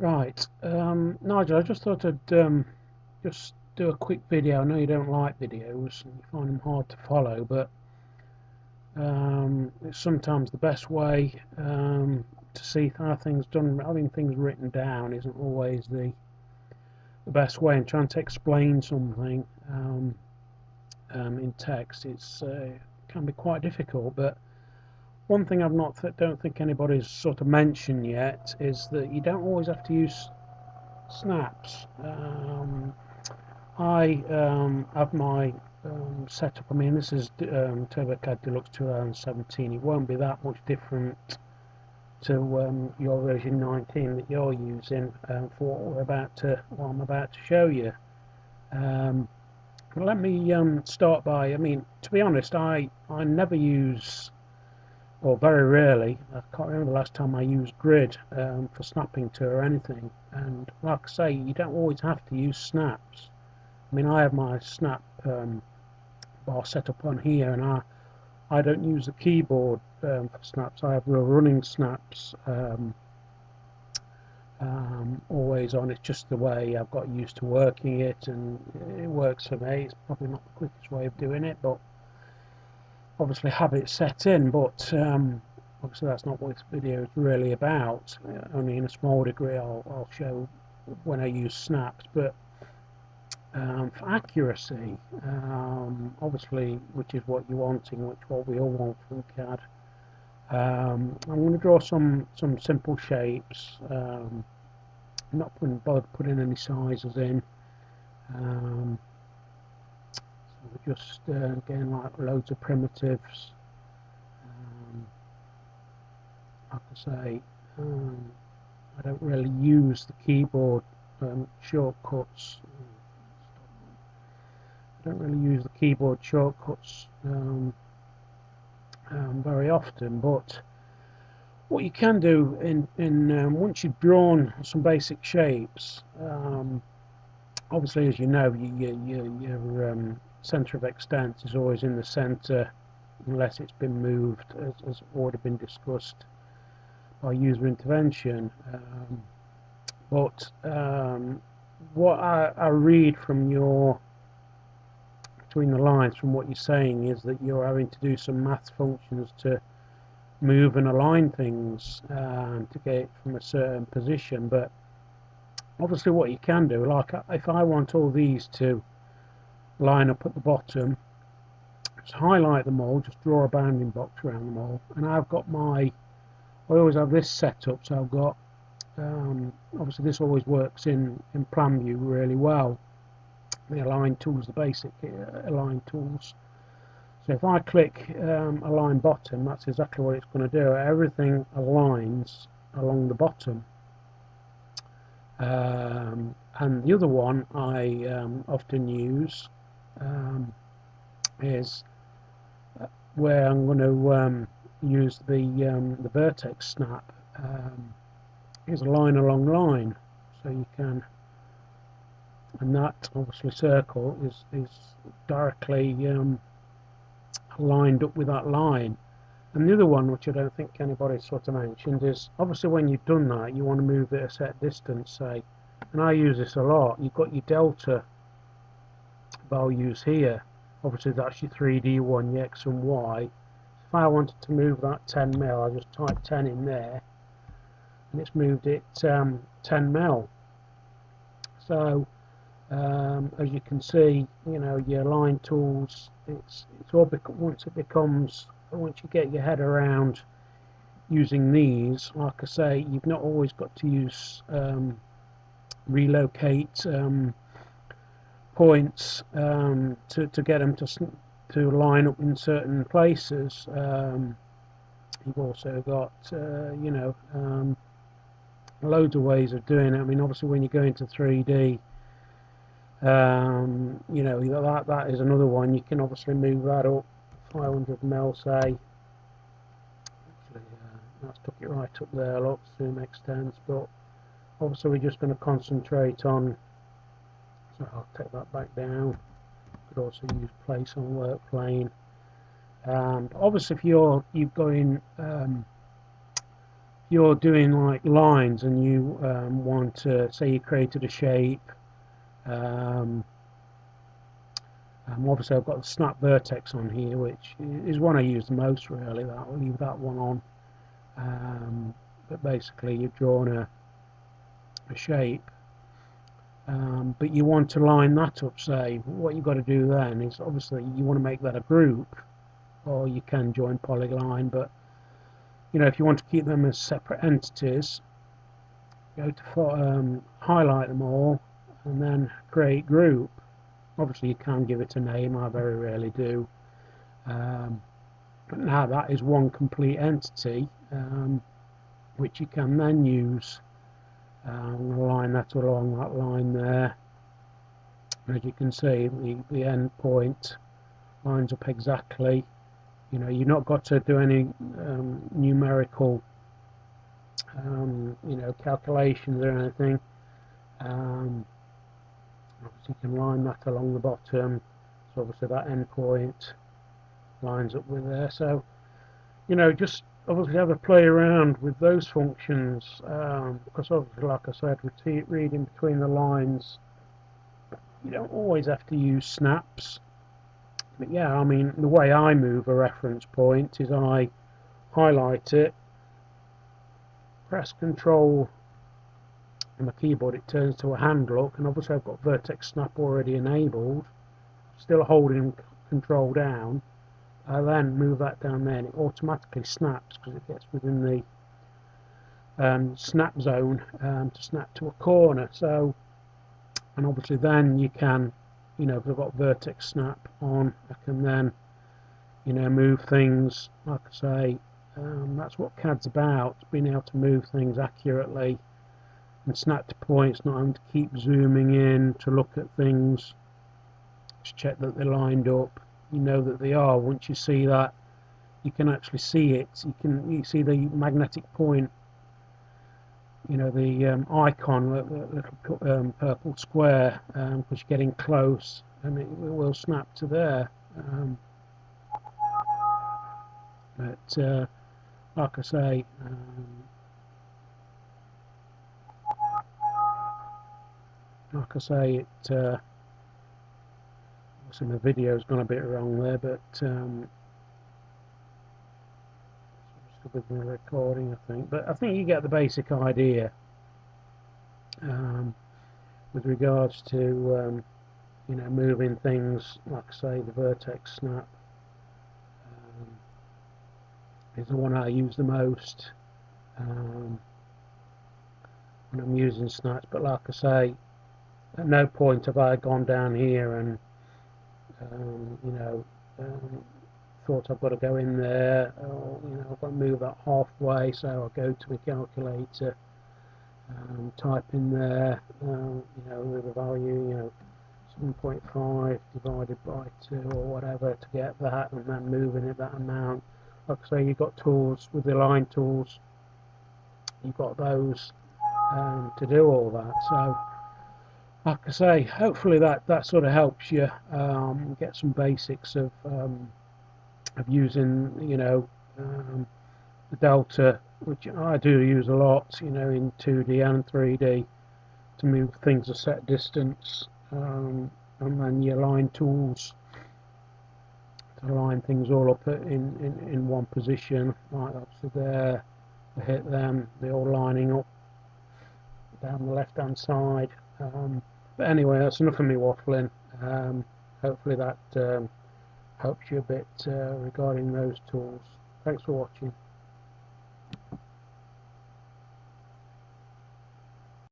Right, Nigel, I just thought I'd just do a quick video. I know you don't like videos and you find them hard to follow, but it's sometimes the best way to see how things done. Having things written down isn't always the best way, and trying to explain something in text can be quite difficult. But one thing don't think anybody's sort of mentioned yet is that you don't always have to use snaps. I have my setup. I mean, this is TurboCAD Deluxe 2017. It won't be that much different to your version 19 that you're using for what I'm about to show you. Let me start by. I mean, to be honest, I never use, or very rarely. I can't remember the last time I used grid for snapping to or anything. And like I say, you don't always have to use snaps. I mean, I have my snap bar set up on here, and I don't use the keyboard for snaps. I have real running snaps always on. It's just the way I've got used to working it, and it works for me. It's probably not the quickest way of doing it, but obviously have it set in. But obviously that's not what this video is really about. Only in a small degree I'll show when I use snaps. But for accuracy, obviously, which is what you're wanting, what we all want from CAD, I'm going to draw some simple shapes. Not bothered putting any sizes in. So just again, like loads of primitives. Like I say, I don't really use the keyboard shortcuts. I don't really use the keyboard shortcuts very often, but what you can do in once you've drawn some basic shapes, obviously, as you know, your center of extent is always in the center unless it's been moved, as already been discussed by user intervention. But what I read from between the lines from what you're saying is that you're having to do some math functions to move and align things to get it from a certain position. But obviously what you can do, like if I want all these to line up at the bottom, just highlight them all, just draw a bounding box around them all, and I always have this set up, so I've got obviously this always works in plan view really well. The align tools, the basic align tools. So if I click align bottom, that's exactly what it's going to do. Everything aligns along the bottom. And the other one I often use is where I'm going to use the Vertex snap. Is a line along line, so you can, and that obviously circle is directly lined up with that line. And the other one, which I don't think anybody sort of mentioned, is obviously when you've done that, you want to move it a set distance, say, and I use this a lot. You've got your delta values here. Obviously that's your 3D one, your X and Y. If I wanted to move that 10 mil, I just type 10 in there, and it's moved it 10 mil. So as you can see, you know, your line tools, it's all once you get your head around using these, like I say, you've not always got to use relocate points to get them to line up in certain places. You've also got you know, loads of ways of doing it. I mean, obviously when you go into 3D, you know, that is another one. You can obviously move that up 500 mil, say. Actually, that's took it right up there. Look, zoom extends, but obviously we're just going to concentrate on. So I'll take that back down. Could also use place on work plane. Obviously, if you're going you're doing like lines and you want to say you created a shape, um, obviously I've got the snap vertex on here, which is one I use the most really. I'll leave that one on. But basically you've drawn a shape, but you want to line that up. Say what you've got to do then is obviously you want to make that a group, or you can join polyline, but you know, if you want to keep them as separate entities, go to highlight them all and then create group. Obviously you can give it a name, I very rarely do, but now that is one complete entity, which you can then use. I'm going to line that along that line there. As you can see, the end point lines up exactly. You know, you've not got to do any numerical you know, calculations or anything. Obviously you can line that along the bottom, so obviously that end point lines up with there. So you know, just obviously have a play around with those functions, because obviously, like I said, with reading between the lines, you don't always have to use snaps. But yeah, I mean, the way I move a reference point is I highlight it, press Control on the keyboard, it turns to a hand look, and obviously I've got Vertex Snap already enabled, still holding Control down. I then move that down there and it automatically snaps because it gets within the snap zone to snap to a corner. So, and obviously then you can, you know, if I've got Vertex Snap on, I can then, you know, move things, like I say, that's what CAD's about, being able to move things accurately and snap to points, not having to keep zooming in to look at things, just check that they're lined up. You know that they are. Once you see that, you can actually see it. You see the magnetic point, you know, the icon, the little purple square, because you're getting close, and it will snap to there. But like I say, it. So my video's gone a bit wrong there, but with the recording, I think. But I think you get the basic idea with regards to you know, moving things. Like I say, the Vertex Snap is the one I use the most when I'm using snaps. But like I say, at no point have I gone down here and you know, thought I've got to go in there, or you know, I've got to move that halfway, so I'll go to the calculator, type in there, you know, with the value, you know, 7.5 divided by 2 or whatever to get that, and then moving it that amount. Like I say, you've got tools with the line tools, you've got those to do all that. So like I say, hopefully that sort of helps you get some basics of using, you know, the delta, which I do use a lot, you know, in 2D and 3D to move things a set distance, and then your line tools to line things all up in one position, like obviously there, I hit them, they're all lining up down the left hand side. But anyway, that's enough of me waffling. Hopefully that helps you a bit regarding those tools. Thanks for watching.